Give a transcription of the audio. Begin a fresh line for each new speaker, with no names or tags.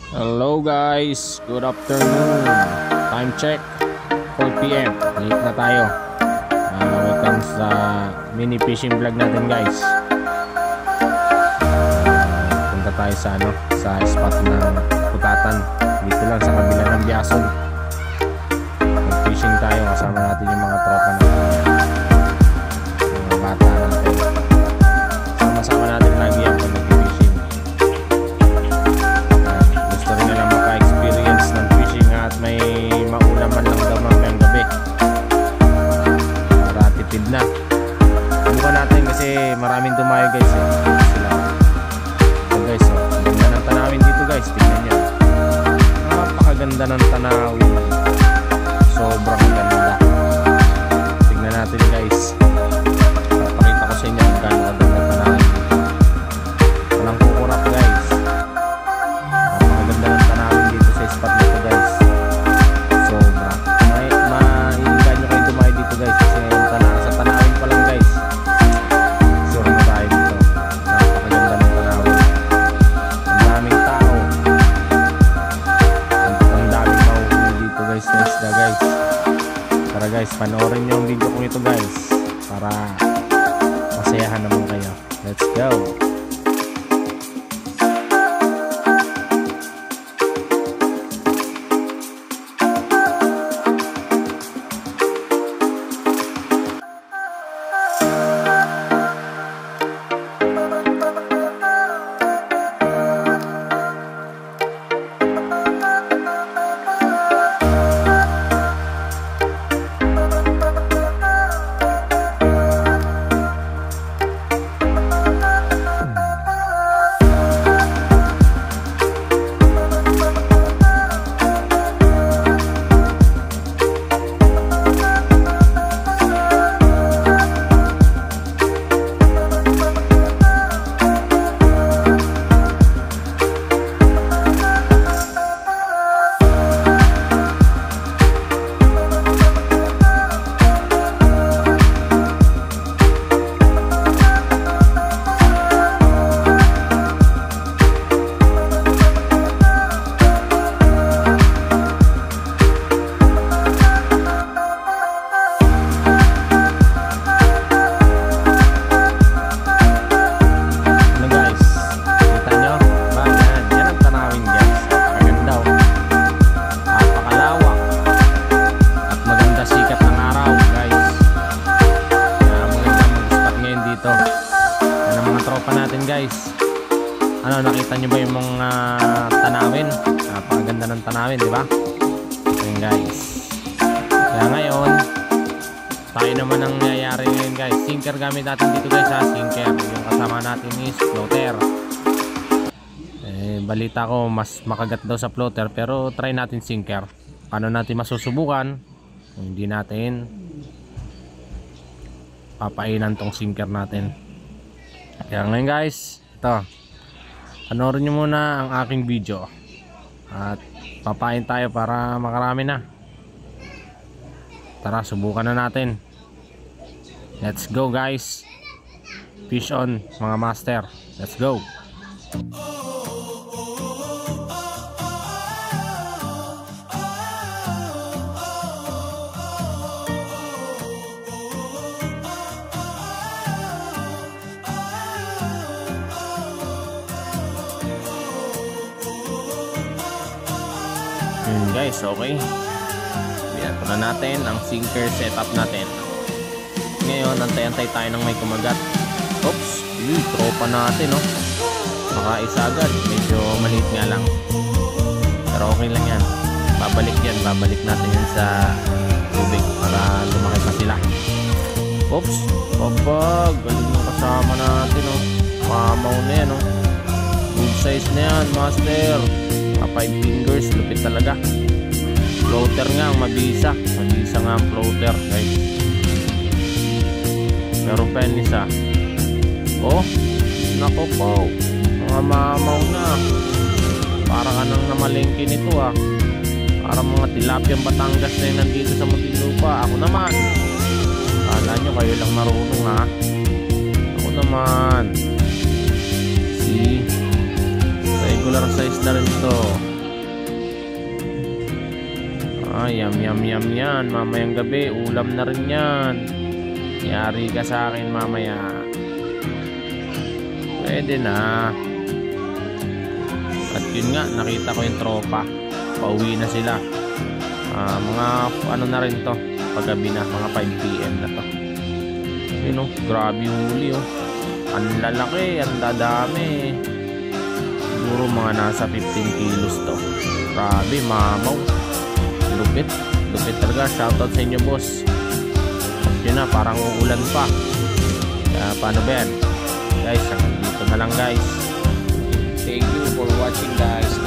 Hello guys, good afternoon. Time check 4 PM. Late na tayo. Welcome sa mini fishing vlog natin guys. Punta tayo sa spot ng Putatan. Dito lang sa kabila ng Biason. Mag-fishing tayo kasama natin yung mga tropa natin. Mga bata natin. Sama-sama natin lagi yan pag nag-fishing. Gusto rin nila maka-experience ng fishing at may maulam man lang daw mamayang gabi para tipid na. Subukan natin kasi maraming dumayo guys sila. So guys, ganda ng tanawin dito guys, tingnan nyo. Napakaganda ng tanawin, sobrang ganda. Tingnan natin guys, papakita ko sa inyo kung gaano kaganda tanawin. Walang kukurap guys. Napakaganda ng tanawin dito sa spot na ito guys. Sobra. Maiingan nyo kayo dumayo dito guys kasi sa tanawin pa lang guys. Sure na tayo dito. Napakaganda ng tanawin. Ang daming tao. Ang daming mahuhuli dito guys na isda guys. Tara guys, panoorin nyo ang video kong ito guys para masayahan naman kayo. Let's go! Guys, nakita nyo ba yung mga tanawin? Napakaganda ng tanawin, di ba? Ayan guys. Kaya ngayon, tayo naman ang nangyayari ngayon guys. Sinker gamit natin dito guys ha, sinker. Yung kasama natin is floater. Balita ko mas makagat daw sa floater, pero try natin sinker. Paano natin masusubukan kung hindi natin papainan tong sinker natin? Kaya ngayon guys, ito, panoorin nyo muna ang aking video at papain tayo para makarami na. Tara, subukan na natin. Let's go guys. Fish on mga master. Let's go. Guys, okay. Binato na natin ang sinker setup natin. Ngayon, antay-antay tayo ng may kumagat. Oops, tropa natin, no? Makaisa agad. Medyo maliit nga lang. Pero okay lang yan. Babalik natin yan sa tubig para lumaki pa sila. Oops, galing ng kasama natin, no? Mamaw na yan, no? Good size na yan, master. 5 fingers, lupit talaga. Floater nga ang mabisa nga ang floater guys. Meron pa yan isa. Oh, nako po, mga mamaw na. Para ka nang namalengke nito ah. Para mga tilapiyang Batangas na yung nandito sa Muntinlupa. Ako naman, kala nyo kayo lang marunong ha. Ako naman, see, regular size na rin ito. Yum yum yum yan. Mamayang gabi, ulam na rin yan. Yari ka sa akin mamaya. Pwede na. At yun nga, nakita ko yung tropa. Pauwi na sila. Mga ano na rin to, paggabi na, mga 5 PM na to. Yun oh, grabe yung huli oh. Ang lalaki, ang dadami. Siguro mga nasa 15 kilos to. Grabe, mamaw. Lupit, lupit talaga. Shoutout sa inyo, boss. At yun na, parang uulan pa. Kaya paano ba yan? Guys, dito na lang guys. Thank you for watching guys.